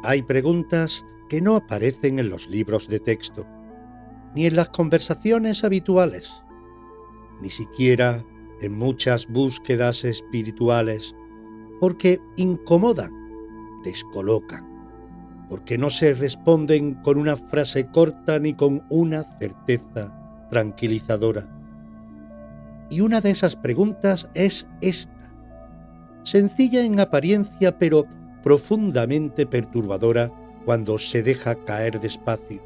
Hay preguntas que no aparecen en los libros de texto, ni en las conversaciones habituales, ni siquiera en muchas búsquedas espirituales, porque incomodan, descolocan, porque no se responden con una frase corta ni con una certeza tranquilizadora. Y una de esas preguntas es esta, sencilla en apariencia pero profundamente perturbadora cuando se deja caer despacio.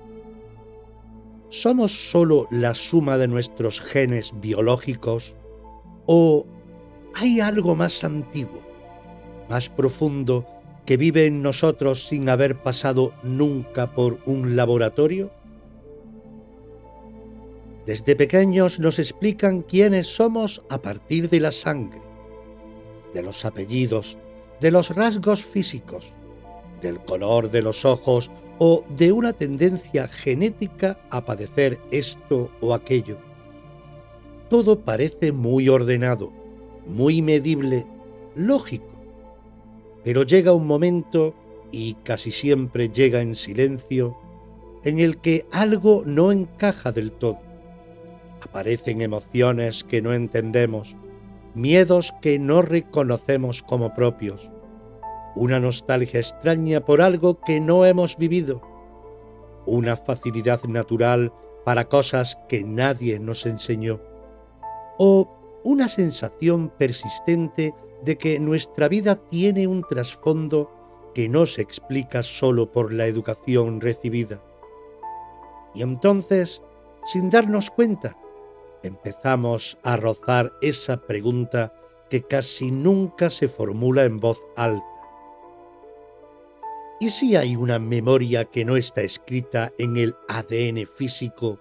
¿Somos solo la suma de nuestros genes biológicos o hay algo más antiguo, más profundo, que vive en nosotros sin haber pasado nunca por un laboratorio? Desde pequeños nos explican quiénes somos a partir de la sangre, de los apellidos, de los rasgos físicos, del color de los ojos o de una tendencia genética a padecer esto o aquello. Todo parece muy ordenado, muy medible, lógico, pero llega un momento, y casi siempre llega en silencio, en el que algo no encaja del todo. Aparecen emociones que no entendemos, miedos que no reconocemos como propios, una nostalgia extraña por algo que no hemos vivido, una facilidad natural para cosas que nadie nos enseñó, o una sensación persistente de que nuestra vida tiene un trasfondo que no se explica solo por la educación recibida. Y entonces, sin darnos cuenta, empezamos a rozar esa pregunta que casi nunca se formula en voz alta. ¿Y si hay una memoria que no está escrita en el ADN físico,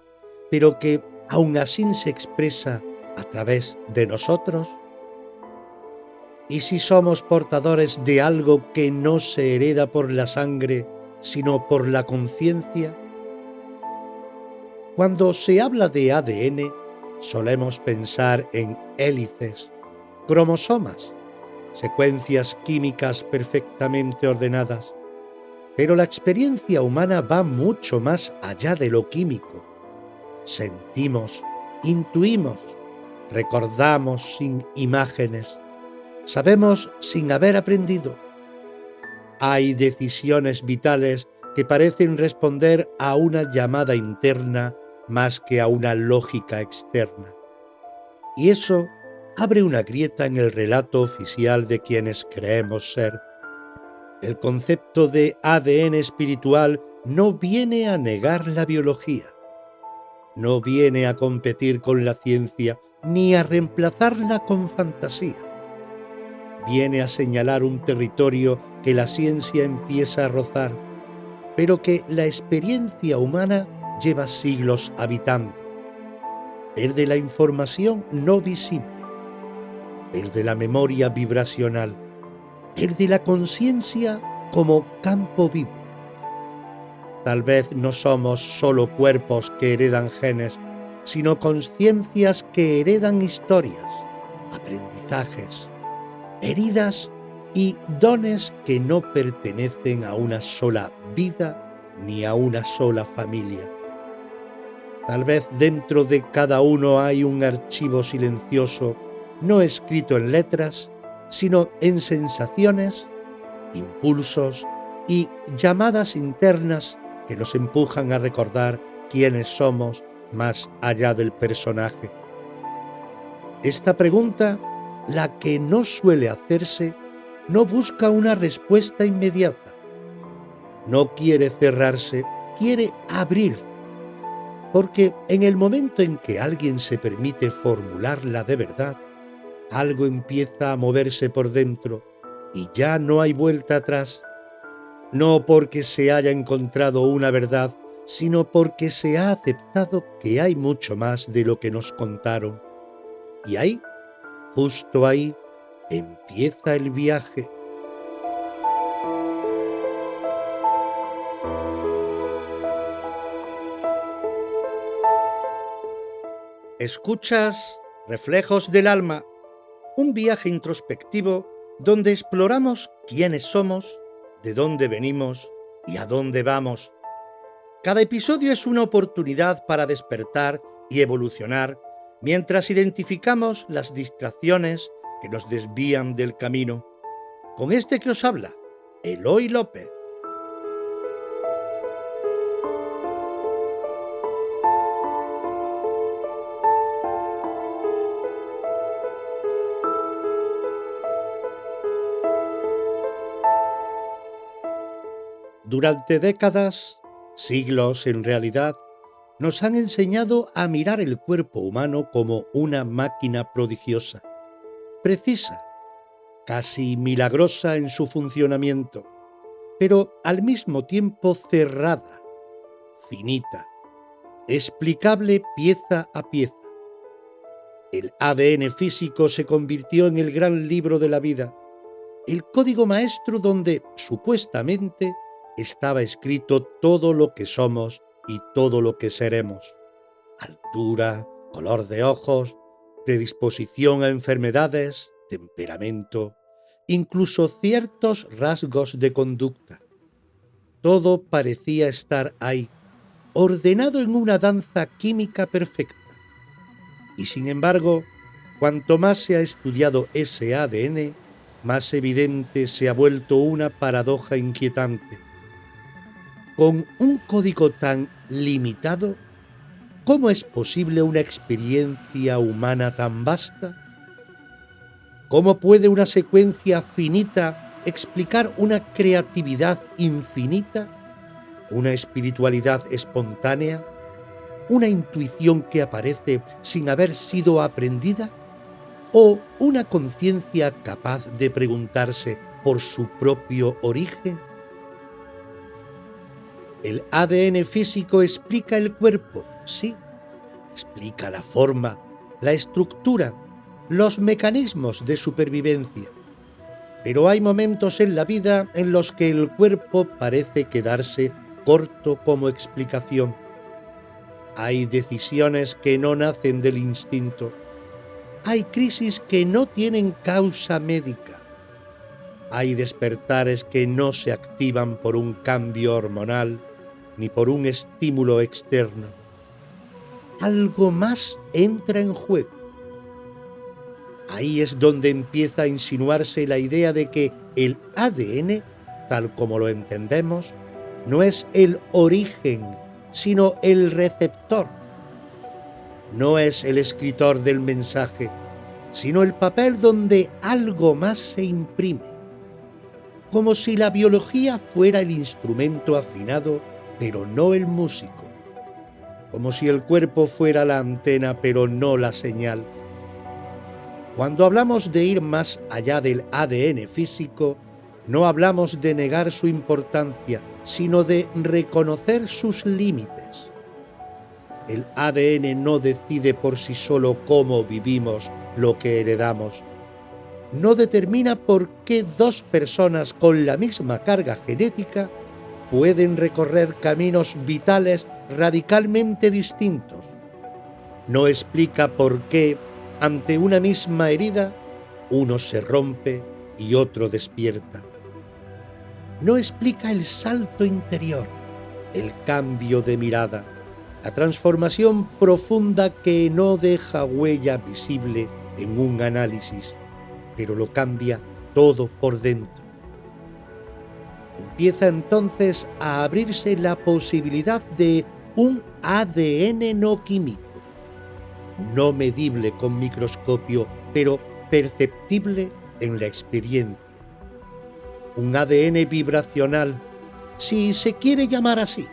pero que aún así se expresa a través de nosotros? ¿Y si somos portadores de algo que no se hereda por la sangre, sino por la conciencia? Cuando se habla de ADN, solemos pensar en hélices, cromosomas, secuencias químicas perfectamente ordenadas. Pero la experiencia humana va mucho más allá de lo químico. Sentimos, intuimos, recordamos sin imágenes, sabemos sin haber aprendido. Hay decisiones vitales que parecen responder a una llamada interna más que a una lógica externa. Y eso abre una grieta en el relato oficial de quienes creemos ser. El concepto de ADN espiritual no viene a negar la biología, no viene a competir con la ciencia ni a reemplazarla con fantasía. Viene a señalar un territorio que la ciencia empieza a rozar, pero que la experiencia humana lleva siglos habitando. El de la información no visible, el de la memoria vibracional, el de la conciencia como campo vivo. Tal vez no somos solo cuerpos que heredan genes, sino conciencias que heredan historias, aprendizajes, heridas y dones que no pertenecen a una sola vida ni a una sola familia. Tal vez dentro de cada uno hay un archivo silencioso, no escrito en letras, sino en sensaciones, impulsos y llamadas internas que nos empujan a recordar quiénes somos más allá del personaje. Esta pregunta, la que no suele hacerse, no busca una respuesta inmediata. No quiere cerrarse, quiere abrir. Porque en el momento en que alguien se permite formularla de verdad, algo empieza a moverse por dentro y ya no hay vuelta atrás. No porque se haya encontrado una verdad, sino porque se ha aceptado que hay mucho más de lo que nos contaron. Y ahí, justo ahí, empieza el viaje. Escuchas Reflejos del Alma, un viaje introspectivo donde exploramos quiénes somos, de dónde venimos ¿Y a dónde vamos? Cada episodio es una oportunidad para despertar y evolucionar mientras identificamos las distracciones que nos desvían del camino. Con este que os habla, Eloy López. Durante décadas, siglos en realidad, nos han enseñado a mirar el cuerpo humano como una máquina prodigiosa, precisa, casi milagrosa en su funcionamiento, pero al mismo tiempo cerrada, finita, explicable pieza a pieza. El ADN físico se convirtió en el gran libro de la vida, el código maestro donde, supuestamente, estaba escrito todo lo que somos y todo lo que seremos. Altura, color de ojos, predisposición a enfermedades, temperamento, incluso ciertos rasgos de conducta. Todo parecía estar ahí, ordenado en una danza química perfecta. Y sin embargo, cuanto más se ha estudiado ese ADN, más evidente se ha vuelto una paradoja inquietante. Con un código tan limitado, ¿cómo es posible una experiencia humana tan vasta? ¿Cómo puede una secuencia finita explicar una creatividad infinita, una espiritualidad espontánea, una intuición que aparece sin haber sido aprendida, o una conciencia capaz de preguntarse por su propio origen? El ADN físico explica el cuerpo, sí, explica la forma, la estructura, los mecanismos de supervivencia. Pero hay momentos en la vida en los que el cuerpo parece quedarse corto como explicación. Hay decisiones que no nacen del instinto. Hay crisis que no tienen causa médica. Hay despertares que no se activan por un cambio hormonal ni por un estímulo externo. Algo más entra en juego. Ahí es donde empieza a insinuarse la idea de que el ADN, tal como lo entendemos, no es el origen, sino el receptor. No es el escritor del mensaje, sino el papel donde algo más se imprime. Como si la biología fuera el instrumento afinado, pero no el músico. Como si el cuerpo fuera la antena, pero no la señal. Cuando hablamos de ir más allá del ADN físico, no hablamos de negar su importancia, sino de reconocer sus límites. El ADN no decide por sí solo cómo vivimos lo que heredamos. No determina por qué dos personas con la misma carga genética pueden recorrer caminos vitales radicalmente distintos. No explica por qué, ante una misma herida, uno se rompe y otro despierta. No explica el salto interior, el cambio de mirada, la transformación profunda que no deja huella visible en un análisis, pero lo cambia todo por dentro. Empieza entonces a abrirse la posibilidad de un ADN no químico, no medible con microscopio, pero perceptible en la experiencia. Un ADN vibracional, si se quiere llamar así.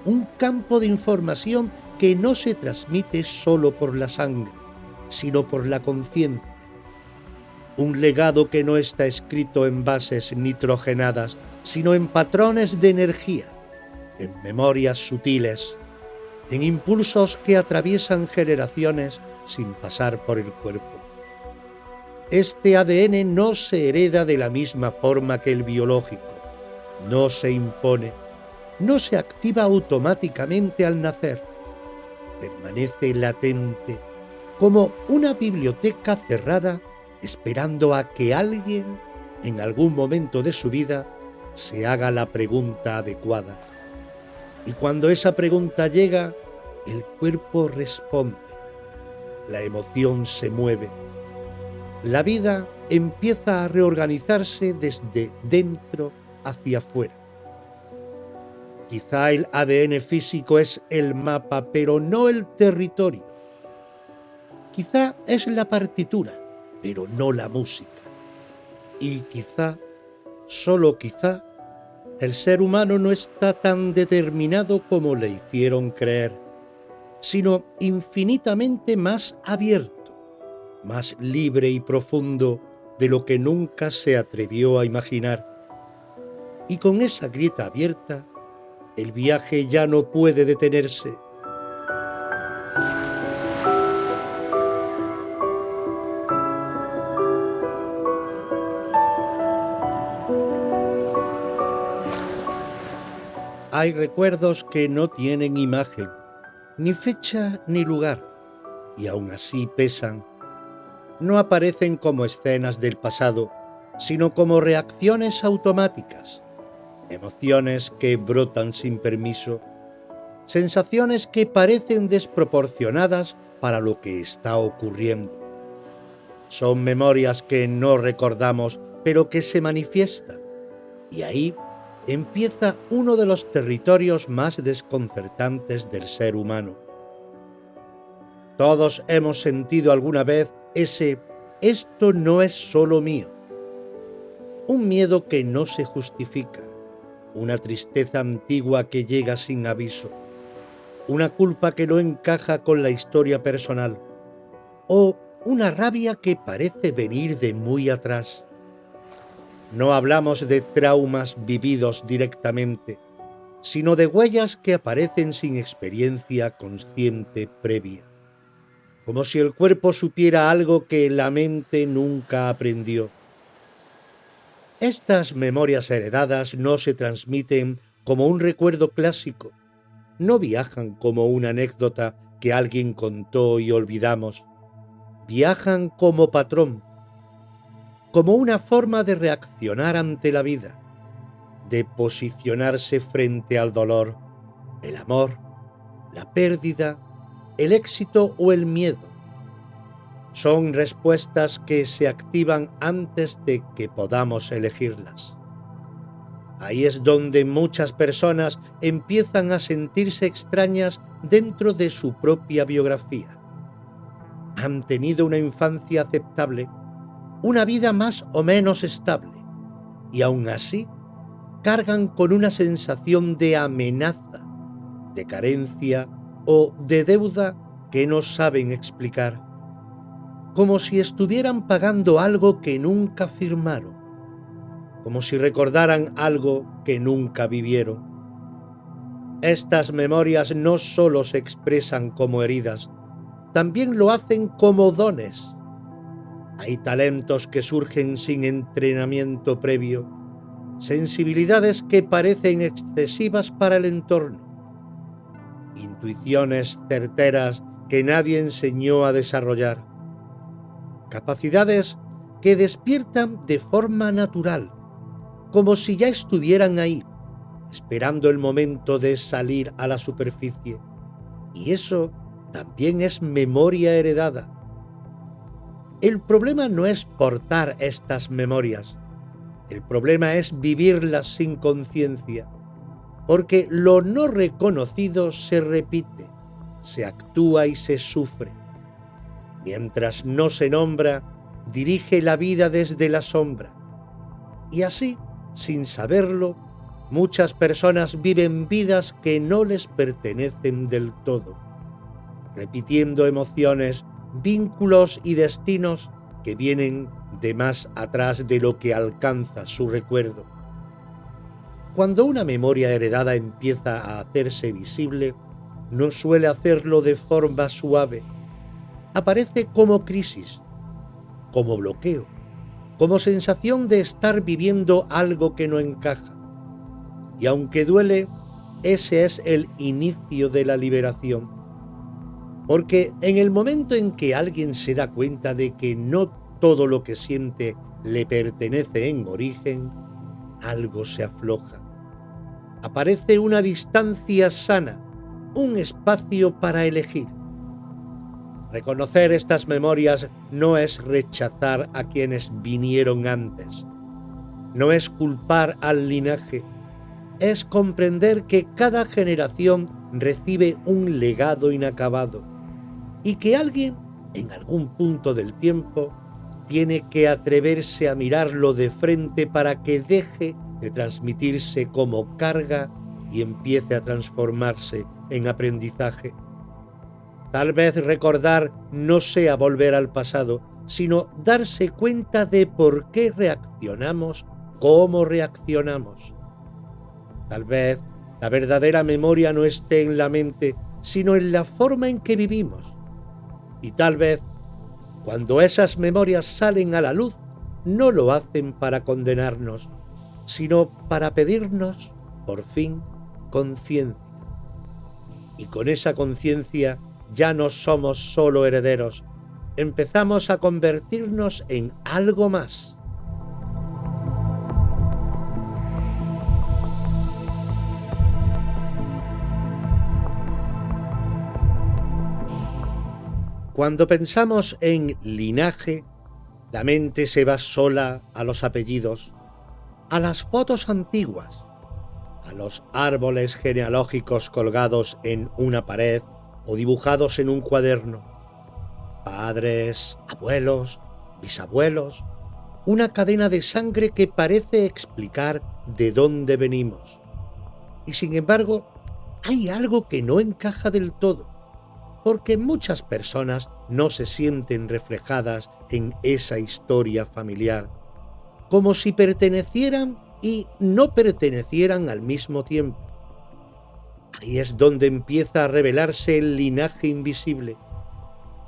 Un campo de información que no se transmite solo por la sangre, sino por la conciencia. Un legado que no está escrito en bases nitrogenadas, sino en patrones de energía, en memorias sutiles, en impulsos que atraviesan generaciones sin pasar por el cuerpo. Este ADN no se hereda de la misma forma que el biológico, no se impone, no se activa automáticamente al nacer, permanece latente, como una biblioteca cerrada esperando a que alguien, en algún momento de su vida, se haga la pregunta adecuada. Y cuando esa pregunta llega, el cuerpo responde, la emoción se mueve. La vida empieza a reorganizarse desde dentro hacia afuera. Quizá el ADN físico es el mapa, pero no el territorio. Quizá es la partitura, pero no la música. Y quizá, solo quizá, el ser humano no está tan determinado como le hicieron creer, sino infinitamente más abierto, más libre y profundo de lo que nunca se atrevió a imaginar. Y con esa grieta abierta, el viaje ya no puede detenerse. Hay recuerdos que no tienen imagen, ni fecha ni lugar, y aún así pesan. No aparecen como escenas del pasado, sino como reacciones automáticas, emociones que brotan sin permiso, sensaciones que parecen desproporcionadas para lo que está ocurriendo. Son memorias que no recordamos, pero que se manifiestan, y ahí empieza uno de los territorios más desconcertantes del ser humano. Todos hemos sentido alguna vez ese «esto no es solo mío». Un miedo que no se justifica, una tristeza antigua que llega sin aviso, una culpa que no encaja con la historia personal, o una rabia que parece venir de muy atrás. No hablamos de traumas vividos directamente, sino de huellas que aparecen sin experiencia consciente previa, como si el cuerpo supiera algo que la mente nunca aprendió. Estas memorias heredadas no se transmiten como un recuerdo clásico, no viajan como una anécdota que alguien contó y olvidamos, viajan como patrón, como una forma de reaccionar ante la vida, de posicionarse frente al dolor, el amor, la pérdida, el éxito o el miedo. Son respuestas que se activan antes de que podamos elegirlas. Ahí es donde muchas personas empiezan a sentirse extrañas dentro de su propia biografía. Han tenido una infancia aceptable, una vida más o menos estable, y aún así cargan con una sensación de amenaza, de carencia o de deuda que no saben explicar, como si estuvieran pagando algo que nunca firmaron, como si recordaran algo que nunca vivieron. Estas memorias no solo se expresan como heridas, también lo hacen como dones. Hay talentos que surgen sin entrenamiento previo, sensibilidades que parecen excesivas para el entorno, intuiciones certeras que nadie enseñó a desarrollar, capacidades que despiertan de forma natural, como si ya estuvieran ahí, esperando el momento de salir a la superficie. Y eso también es memoria heredada. El problema no es portar estas memorias, el problema es vivirlas sin conciencia, porque lo no reconocido se repite, se actúa y se sufre. Mientras no se nombra, dirige la vida desde la sombra. Y así, sin saberlo, muchas personas viven vidas que no les pertenecen del todo, repitiendo emociones, vínculos y destinos que vienen de más atrás de lo que alcanza su recuerdo. Cuando una memoria heredada empieza a hacerse visible, no suele hacerlo de forma suave. Aparece como crisis, como bloqueo, como sensación de estar viviendo algo que no encaja. Y aunque duele, ese es el inicio de la liberación. Porque en el momento en que alguien se da cuenta de que no todo lo que siente le pertenece en origen, algo se afloja. Aparece una distancia sana, un espacio para elegir. Reconocer estas memorias no es rechazar a quienes vinieron antes, no es culpar al linaje, es comprender que cada generación recibe un legado inacabado y que alguien, en algún punto del tiempo, tiene que atreverse a mirarlo de frente para que deje de transmitirse como carga y empiece a transformarse en aprendizaje. Tal vez recordar no sea volver al pasado, sino darse cuenta de por qué reaccionamos como reaccionamos. Tal vez la verdadera memoria no esté en la mente, sino en la forma en que vivimos. Y tal vez, cuando esas memorias salen a la luz, no lo hacen para condenarnos, sino para pedirnos, por fin, conciencia. Y con esa conciencia ya no somos solo herederos, empezamos a convertirnos en algo más. Cuando pensamos en linaje, la mente se va sola a los apellidos, a las fotos antiguas, a los árboles genealógicos colgados en una pared o dibujados en un cuaderno. Padres, abuelos, bisabuelos, una cadena de sangre que parece explicar de dónde venimos. Y sin embargo, hay algo que no encaja del todo, porque muchas personas no se sienten reflejadas en esa historia familiar, como si pertenecieran y no pertenecieran al mismo tiempo. Ahí es donde empieza a revelarse el linaje invisible,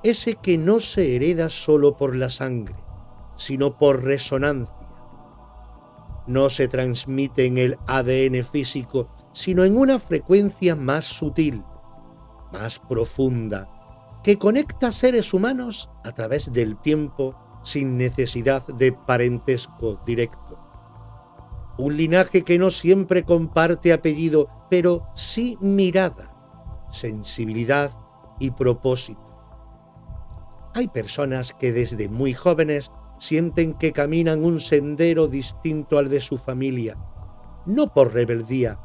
ese que no se hereda solo por la sangre, sino por resonancia. No se transmite en el ADN físico, sino en una frecuencia más sutil, más profunda, que conecta seres humanos a través del tiempo sin necesidad de parentesco directo. Un linaje que no siempre comparte apellido, pero sí mirada, sensibilidad y propósito. Hay personas que desde muy jóvenes sienten que caminan un sendero distinto al de su familia, no por rebeldía,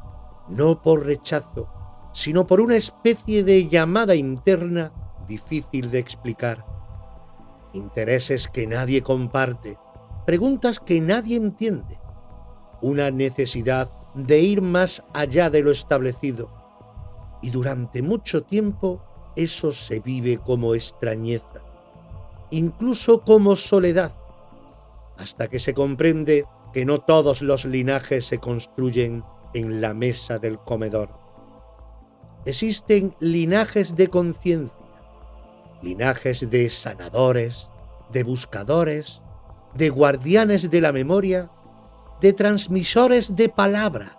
no por rechazo, sino por una especie de llamada interna difícil de explicar. Intereses que nadie comparte, preguntas que nadie entiende, una necesidad de ir más allá de lo establecido. Y durante mucho tiempo eso se vive como extrañeza, incluso como soledad, hasta que se comprende que no todos los linajes se construyen en la mesa del comedor. Existen linajes de conciencia, linajes de sanadores, de buscadores, de guardianes de la memoria, de transmisores de palabra,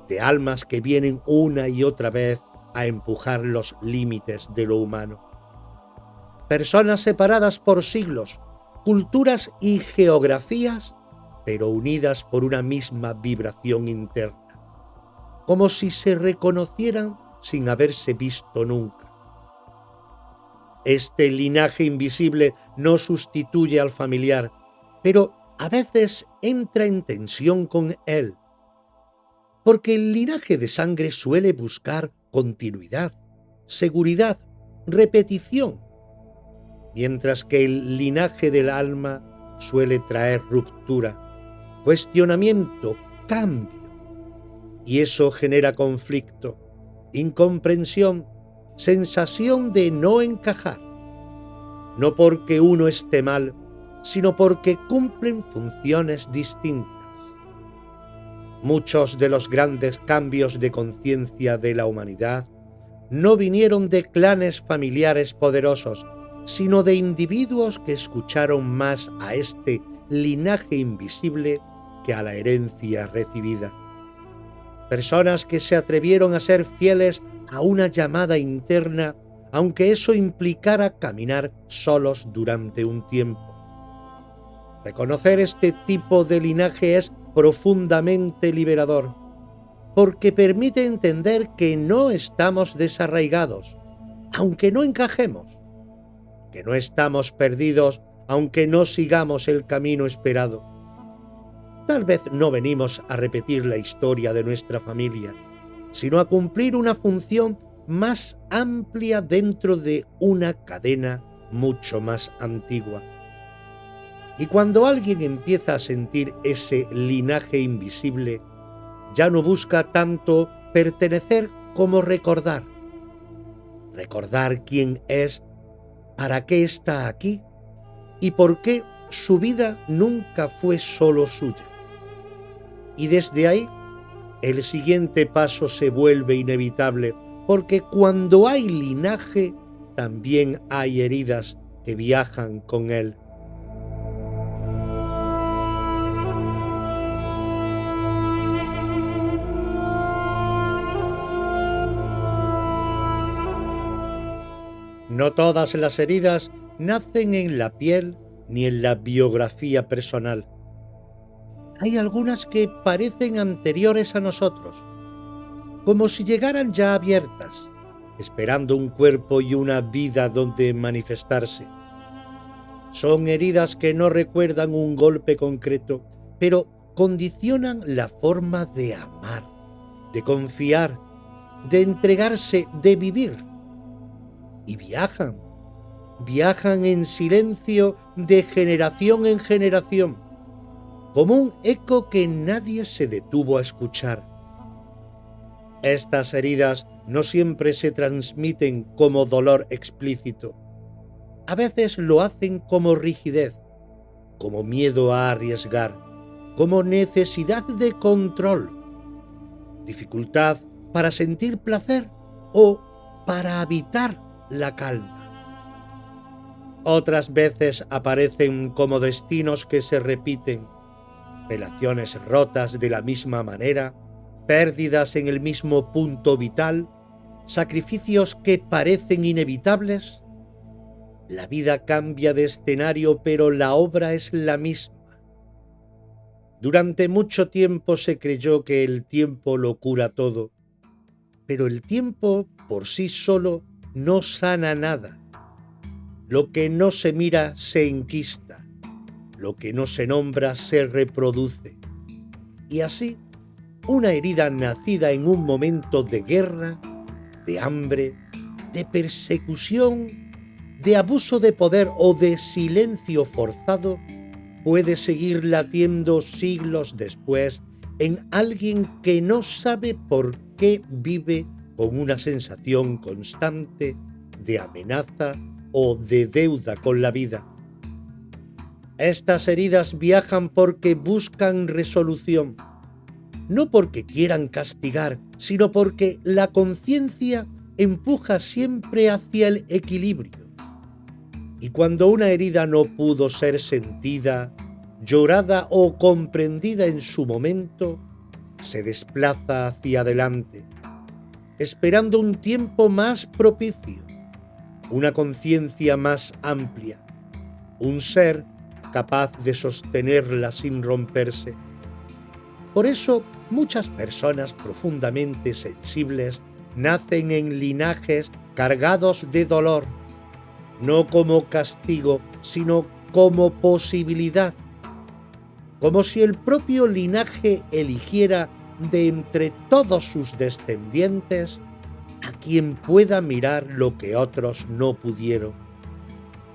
de almas que vienen una y otra vez a empujar los límites de lo humano. Personas separadas por siglos, culturas y geografías, pero unidas por una misma vibración interna, como si se reconocieran sin haberse visto nunca. Este linaje invisible no sustituye al familiar, pero a veces entra en tensión con él, porque el linaje de sangre suele buscar continuidad, seguridad, repetición, mientras que el linaje del alma suele traer ruptura, cuestionamiento, cambio, y eso genera conflicto, incomprensión, sensación de no encajar, no porque uno esté mal, sino porque cumplen funciones distintas. Muchos de los grandes cambios de conciencia de la humanidad no vinieron de clanes familiares poderosos, sino de individuos que escucharon más a este linaje invisible que a la herencia recibida. Personas que se atrevieron a ser fieles a una llamada interna, aunque eso implicara caminar solos durante un tiempo. Reconocer este tipo de linaje es profundamente liberador, porque permite entender que no estamos desarraigados, aunque no encajemos, que no estamos perdidos, aunque no sigamos el camino esperado. Tal vez no venimos a repetir la historia de nuestra familia, sino a cumplir una función más amplia dentro de una cadena mucho más antigua. Y cuando alguien empieza a sentir ese linaje invisible, ya no busca tanto pertenecer como recordar. Recordar quién es, para qué está aquí y por qué su vida nunca fue solo suya. Y desde ahí, el siguiente paso se vuelve inevitable, porque cuando hay linaje, también hay heridas que viajan con él. No todas las heridas nacen en la piel ni en la biografía personal. Hay algunas que parecen anteriores a nosotros, como si llegaran ya abiertas, esperando un cuerpo y una vida donde manifestarse. Son heridas que no recuerdan un golpe concreto, pero condicionan la forma de amar, de confiar, de entregarse, de vivir. Y viajan en silencio de generación en generación, como un eco que nadie se detuvo a escuchar. Estas heridas no siempre se transmiten como dolor explícito. A veces lo hacen como rigidez, como miedo a arriesgar, como necesidad de control, dificultad para sentir placer o para habitar la calma. Otras veces aparecen como destinos que se repiten, relaciones rotas de la misma manera, pérdidas en el mismo punto vital, sacrificios que parecen inevitables. La vida cambia de escenario, pero la obra es la misma. Durante mucho tiempo se creyó que el tiempo lo cura todo, pero el tiempo por sí solo no sana nada. Lo que no se mira se enquista, lo que no se nombra se reproduce. Y así, una herida nacida en un momento de guerra, de hambre, de persecución, de abuso de poder o de silencio forzado, puede seguir latiendo siglos después en alguien que no sabe por qué vive con una sensación constante de amenaza o de deuda con la vida. Estas heridas viajan porque buscan resolución, no porque quieran castigar, sino porque la conciencia empuja siempre hacia el equilibrio. Y cuando una herida no pudo ser sentida, llorada o comprendida en su momento, se desplaza hacia adelante, esperando un tiempo más propicio, una conciencia más amplia, un ser capaz de sostenerla sin romperse. Por eso, muchas personas profundamente sensibles nacen en linajes cargados de dolor, no como castigo, sino como posibilidad, como si el propio linaje eligiera de entre todos sus descendientes a quien pueda mirar lo que otros no pudieron,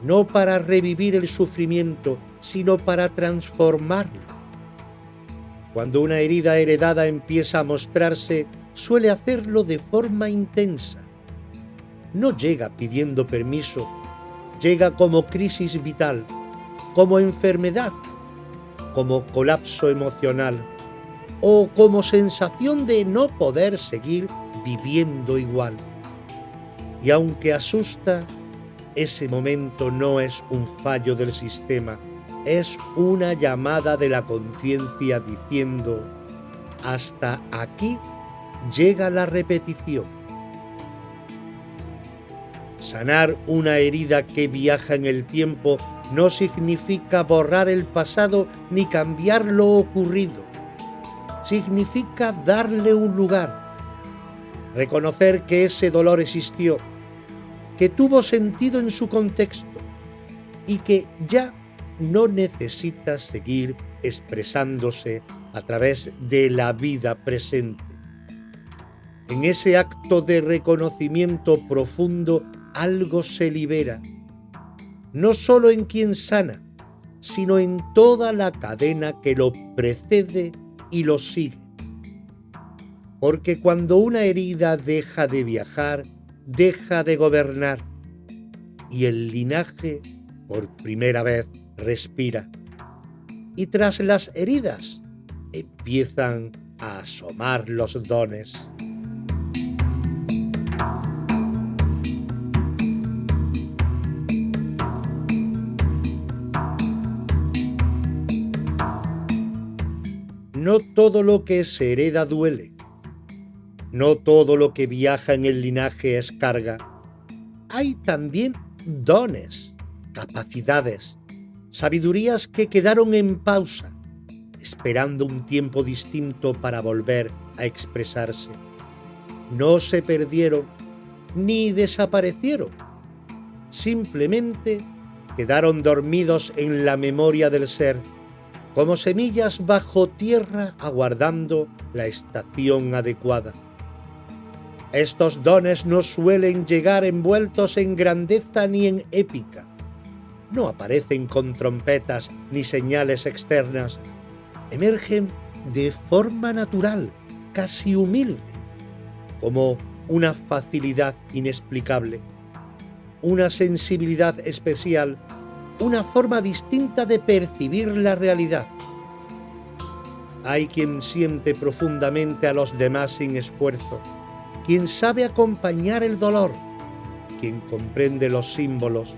no para revivir el sufrimiento, sino para transformarlo. Cuando una herida heredada empieza a mostrarse, suele hacerlo de forma intensa. No llega pidiendo permiso, llega como crisis vital, como enfermedad, como colapso emocional o como sensación de no poder seguir viviendo igual. Y aunque asusta, ese momento no es un fallo del sistema, es una llamada de la conciencia diciendo: hasta aquí llega la repetición. Sanar una herida que viaja en el tiempo no significa borrar el pasado ni cambiar lo ocurrido. significa darle un lugar, reconocer que ese dolor existió, que tuvo sentido en su contexto y que ya no necesita seguir expresándose a través de la vida presente. En ese acto de reconocimiento profundo algo se libera, no solo en quien sana, sino en toda la cadena que lo precede y lo sigue. Porque cuando una herida deja de viajar, deja de gobernar, y el linaje por primera vez respira. Y tras las heridas empiezan a asomar los dones. No todo lo que se hereda duele. No todo lo que viaja en el linaje es carga. Hay también dones, capacidades, sabidurías que quedaron en pausa, esperando un tiempo distinto para volver a expresarse. No se perdieron ni desaparecieron. Simplemente quedaron dormidos en la memoria del ser, como semillas bajo tierra aguardando la estación adecuada. Estos dones no suelen llegar envueltos en grandeza ni en épica. No aparecen con trompetas ni señales externas. Emergen de forma natural, casi humilde, como una facilidad inexplicable, una sensibilidad especial, una forma distinta de percibir la realidad. Hay quien siente profundamente a los demás sin esfuerzo, quien sabe acompañar el dolor, quien comprende los símbolos,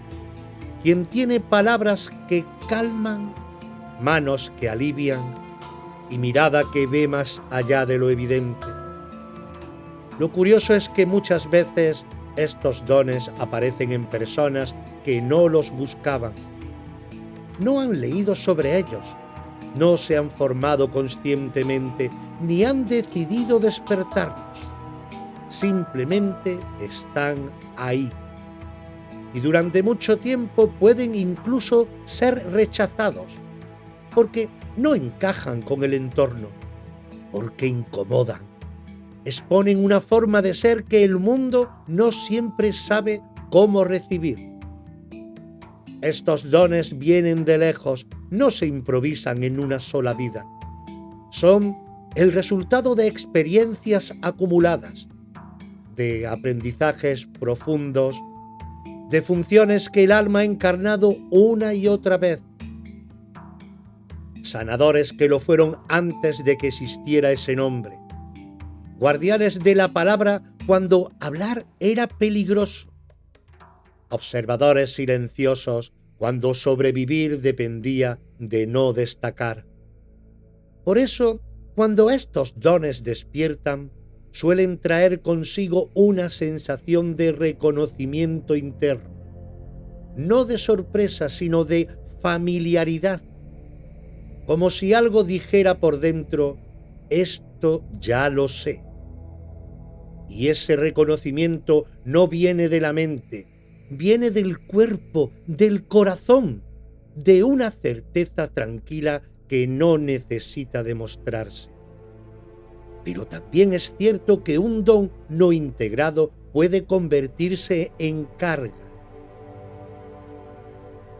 quien tiene palabras que calman, manos que alivian y mirada que ve más allá de lo evidente. Lo curioso es que muchas veces estos dones aparecen en personas que no los buscaban. No han leído sobre ellos, no se han formado conscientemente, ni han decidido despertarlos. Simplemente están ahí. Y durante mucho tiempo pueden incluso ser rechazados, porque no encajan con el entorno, porque incomodan. Exponen una forma de ser que el mundo no siempre sabe cómo recibir. Estos dones vienen de lejos, no se improvisan en una sola vida. Son el resultado de experiencias acumuladas, de aprendizajes profundos, de funciones que el alma ha encarnado una y otra vez. Sanadores que lo fueron antes de que existiera ese nombre. Guardianes de la palabra cuando hablar era peligroso. Observadores silenciosos cuando sobrevivir dependía de no destacar. Por eso, cuando estos dones despiertan, suelen traer consigo una sensación de reconocimiento interno, no de sorpresa, sino de familiaridad, como si algo dijera por dentro: esto ya lo sé. Y ese reconocimiento no viene de la mente, viene del cuerpo, del corazón, de una certeza tranquila que no necesita demostrarse. Pero también es cierto que un don no integrado puede convertirse en carga.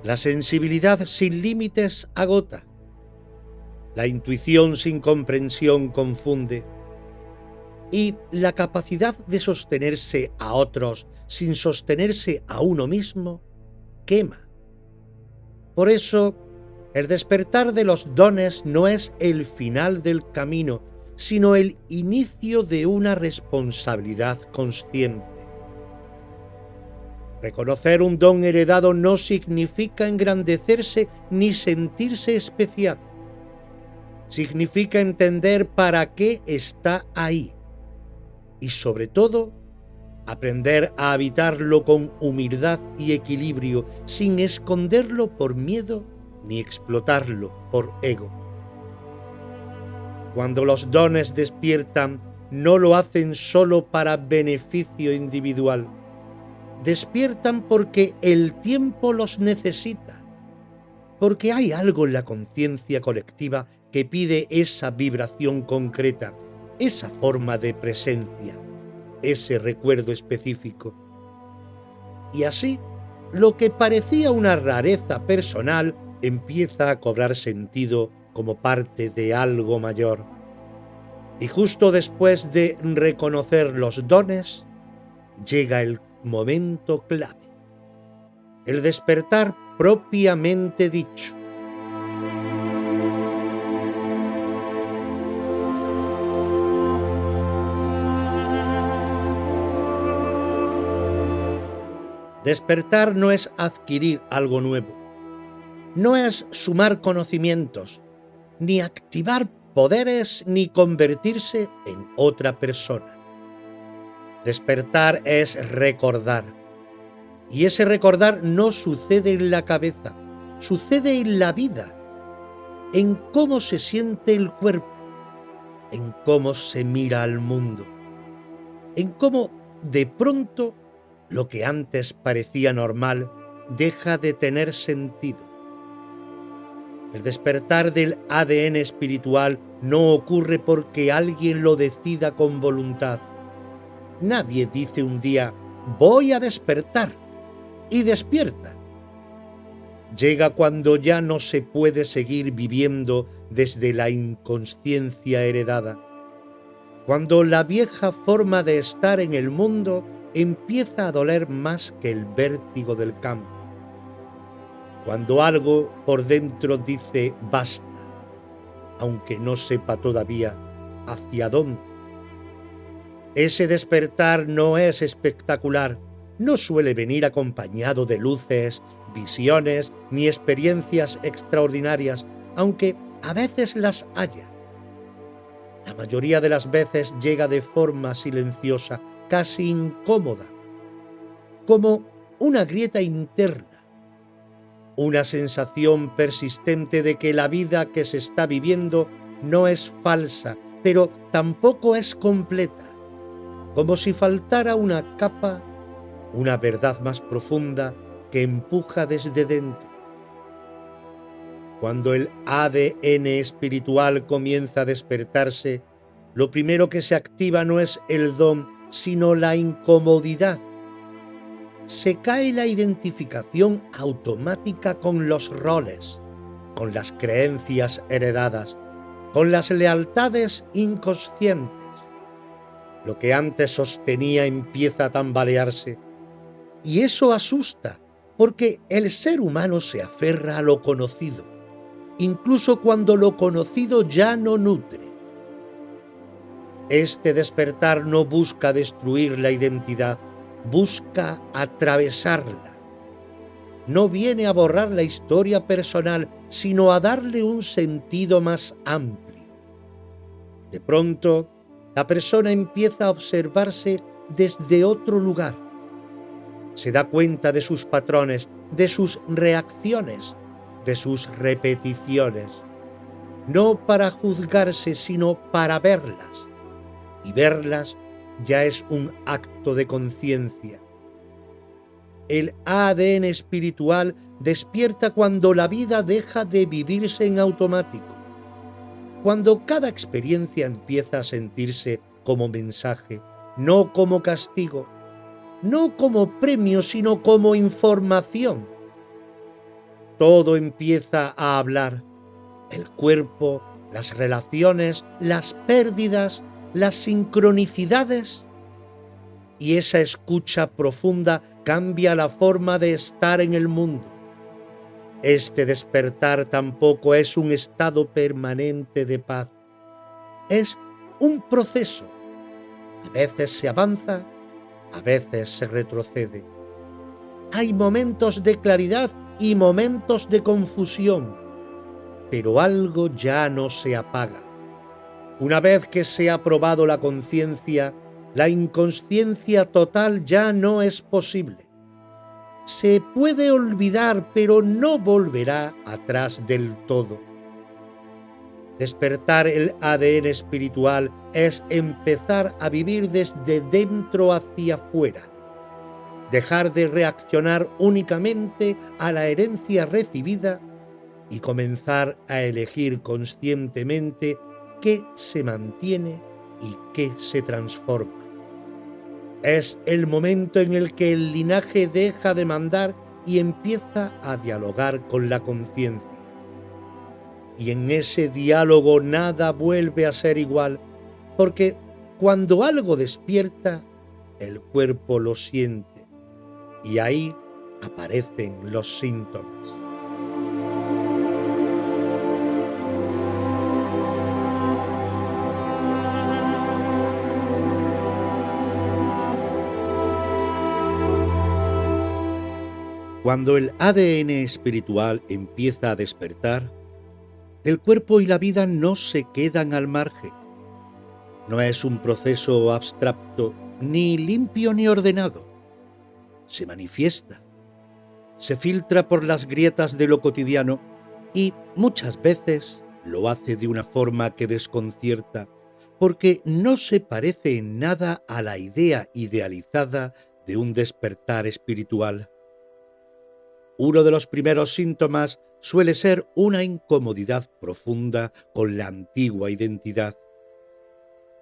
La sensibilidad sin límites agota. La intuición sin comprensión confunde. Y la capacidad de sostenerse a otros sin sostenerse a uno mismo quema. Por eso, el despertar de los dones no es el final del camino, sino el inicio de una responsabilidad consciente. Reconocer un don heredado no significa engrandecerse ni sentirse especial. Significa entender para qué está ahí. Y sobre todo, aprender a habitarlo con humildad y equilibrio, sin esconderlo por miedo ni explotarlo por ego. Cuando los dones despiertan, no lo hacen solo para beneficio individual. Despiertan porque el tiempo los necesita, porque hay algo en la conciencia colectiva que pide esa vibración concreta, esa forma de presencia, ese recuerdo específico. Y así, lo que parecía una rareza personal empieza a cobrar sentido como parte de algo mayor. Y justo después de reconocer los dones, llega el momento clave, el despertar propiamente dicho. Despertar no es adquirir algo nuevo, no es sumar conocimientos, ni activar poderes, ni convertirse en otra persona. Despertar es recordar, y ese recordar no sucede en la cabeza, sucede en la vida, en cómo se siente el cuerpo, en cómo se mira al mundo, en cómo de pronto lo que antes parecía normal deja de tener sentido. El despertar del ADN espiritual no ocurre porque alguien lo decida con voluntad. Nadie dice un día, voy a despertar, y despierta. Llega cuando ya no se puede seguir viviendo desde la inconsciencia heredada, cuando la vieja forma de estar en el mundo empieza a doler más que el vértigo del cambio, cuando algo por dentro dice basta, aunque no sepa todavía hacia dónde. Ese despertar no es espectacular, no suele venir acompañado de luces, visiones ni experiencias extraordinarias, aunque a veces las haya. La mayoría de las veces llega de forma silenciosa, casi incómoda, como una grieta interna, una sensación persistente de que la vida que se está viviendo no es falsa, pero tampoco es completa, como si faltara una capa, una verdad más profunda que empuja desde dentro. Cuando el ADN espiritual comienza a despertarse, lo primero que se activa no es el don, sino la incomodidad. Se cae la identificación automática con los roles, con las creencias heredadas, con las lealtades inconscientes. Lo que antes sostenía empieza a tambalearse, y eso asusta, porque el ser humano se aferra a lo conocido, incluso cuando lo conocido ya no nutre. Este despertar no busca destruir la identidad, busca atravesarla. No viene a borrar la historia personal, sino a darle un sentido más amplio. De pronto, la persona empieza a observarse desde otro lugar. Se da cuenta de sus patrones, de sus reacciones, de sus repeticiones, no para juzgarse, sino para verlas. Y verlas ya es un acto de conciencia. El ADN espiritual despierta cuando la vida deja de vivirse en automático, cuando cada experiencia empieza a sentirse como mensaje, no como castigo, no como premio, sino como información. Todo empieza a hablar: el cuerpo, las relaciones, las pérdidas, las sincronicidades. Y esa escucha profunda cambia la forma de estar en el mundo. Este despertar tampoco es un estado permanente de paz. Es un proceso. A veces se avanza, a veces se retrocede. Hay momentos de claridad y momentos de confusión, pero algo ya no se apaga. Una vez que se ha probado la conciencia, la inconsciencia total ya no es posible. Se puede olvidar, pero no volverá atrás del todo. Despertar el ADN espiritual es empezar a vivir desde dentro hacia afuera, dejar de reaccionar únicamente a la herencia recibida y comenzar a elegir conscientemente qué se mantiene y qué se transforma. Es el momento en el que el linaje deja de mandar y empieza a dialogar con la conciencia. Y en ese diálogo nada vuelve a ser igual, porque cuando algo despierta, el cuerpo lo siente, y ahí aparecen los síntomas. Cuando el ADN espiritual empieza a despertar, el cuerpo y la vida no se quedan al margen. No es un proceso abstracto, ni limpio ni ordenado. Se manifiesta, se filtra por las grietas de lo cotidiano y muchas veces lo hace de una forma que desconcierta, porque no se parece en nada a la idea idealizada de un despertar espiritual. Uno de los primeros síntomas suele ser una incomodidad profunda con la antigua identidad.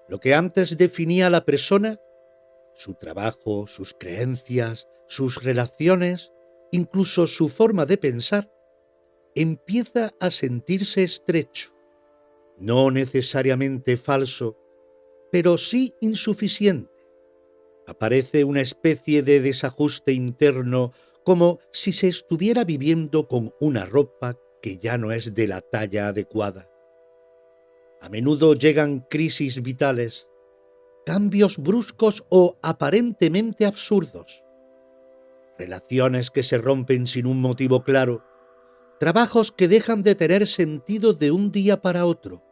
Lo que antes definía a la persona, su trabajo, sus creencias, sus relaciones, incluso su forma de pensar, empieza a sentirse estrecho, no necesariamente falso, pero sí insuficiente. Aparece una especie de desajuste interno, como si se estuviera viviendo con una ropa que ya no es de la talla adecuada. A menudo llegan crisis vitales, cambios bruscos o aparentemente absurdos, relaciones que se rompen sin un motivo claro, trabajos que dejan de tener sentido de un día para otro,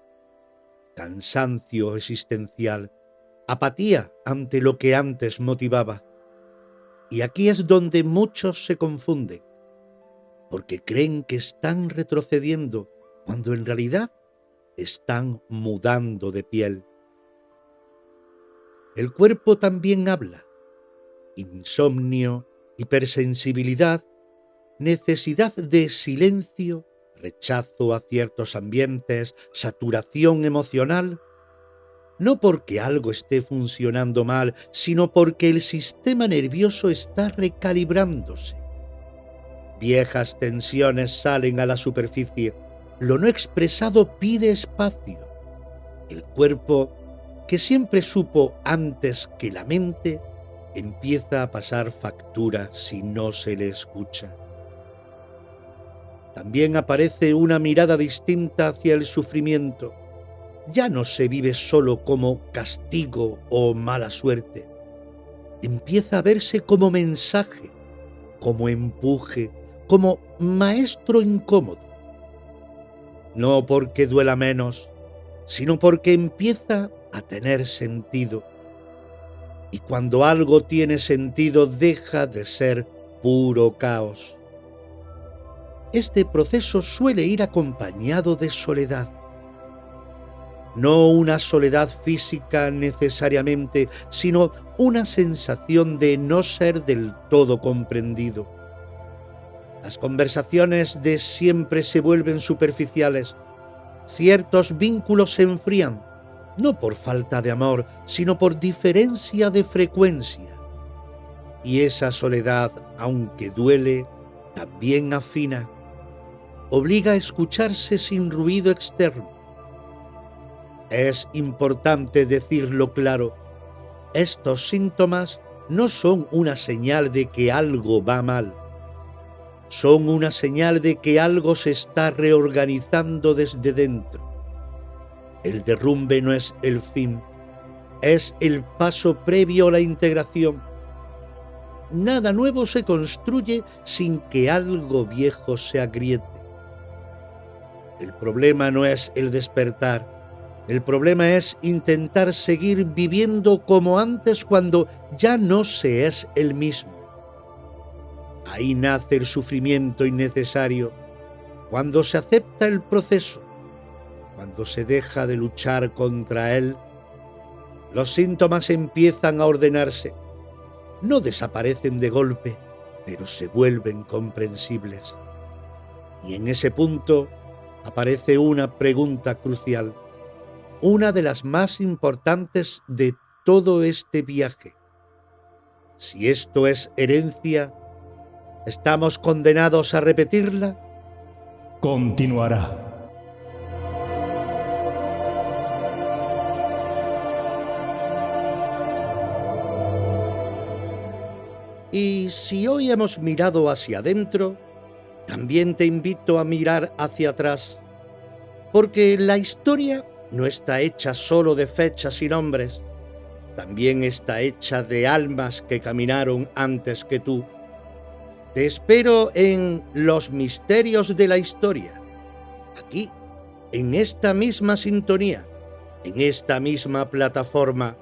cansancio existencial, apatía ante lo que antes motivaba. Y aquí es donde muchos se confunden, porque creen que están retrocediendo cuando en realidad están mudando de piel. El cuerpo también habla. Insomnio, hipersensibilidad, necesidad de silencio, rechazo a ciertos ambientes, saturación emocional. No porque algo esté funcionando mal, sino porque el sistema nervioso está recalibrándose. Viejas tensiones salen a la superficie. Lo no expresado pide espacio. El cuerpo, que siempre supo antes que la mente, empieza a pasar factura si no se le escucha. También aparece una mirada distinta hacia el sufrimiento. Ya no se vive solo como castigo o mala suerte. Empieza a verse como mensaje, como empuje, como maestro incómodo. No porque duela menos, sino porque empieza a tener sentido. Y cuando algo tiene sentido, deja de ser puro caos. Este proceso suele ir acompañado de soledad. No una soledad física necesariamente, sino una sensación de no ser del todo comprendido. Las conversaciones de siempre se vuelven superficiales. Ciertos vínculos se enfrían, no por falta de amor, sino por diferencia de frecuencia. Y esa soledad, aunque duele, también afina, obliga a escucharse sin ruido externo. Es importante decirlo claro, estos síntomas no son una señal de que algo va mal. Son una señal de que algo se está reorganizando desde dentro. El derrumbe no es el fin, es el paso previo a la integración. Nada nuevo se construye sin que algo viejo se agriete. El problema no es el despertar. El problema es intentar seguir viviendo como antes cuando ya no se es el mismo. Ahí nace el sufrimiento innecesario, cuando se acepta el proceso, cuando se deja de luchar contra él, los síntomas empiezan a ordenarse. No desaparecen de golpe, pero se vuelven comprensibles. Y en ese punto aparece una pregunta crucial, una de las más importantes de todo este viaje. Si esto es herencia, ¿estamos condenados a repetirla? Continuará. Y si hoy hemos mirado hacia adentro, también te invito a mirar hacia atrás, porque la historia no está hecha solo de fechas y nombres, también está hecha de almas que caminaron antes que tú. Te espero en Los Misterios de la Historia, aquí, en esta misma sintonía, en esta misma plataforma,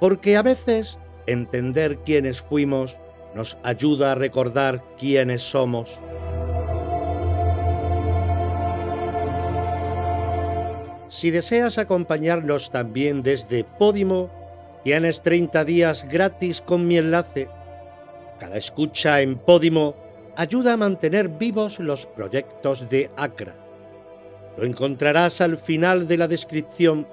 porque a veces entender quiénes fuimos nos ayuda a recordar quiénes somos. Si deseas acompañarnos también desde Podimo, tienes 30 días gratis con mi enlace. Cada escucha en Podimo ayuda a mantener vivos los proyectos de ACRA. Lo encontrarás al final de la descripción.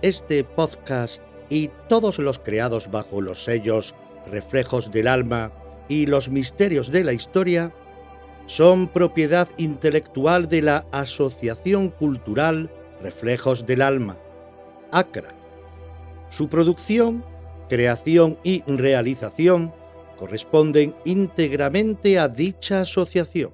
Este podcast y todos los creados bajo los sellos Reflejos del Alma y Los Misterios de la Historia son propiedad intelectual de la Asociación Cultural Reflejos del Alma, ACRA. Su producción, creación y realización corresponden íntegramente a dicha asociación.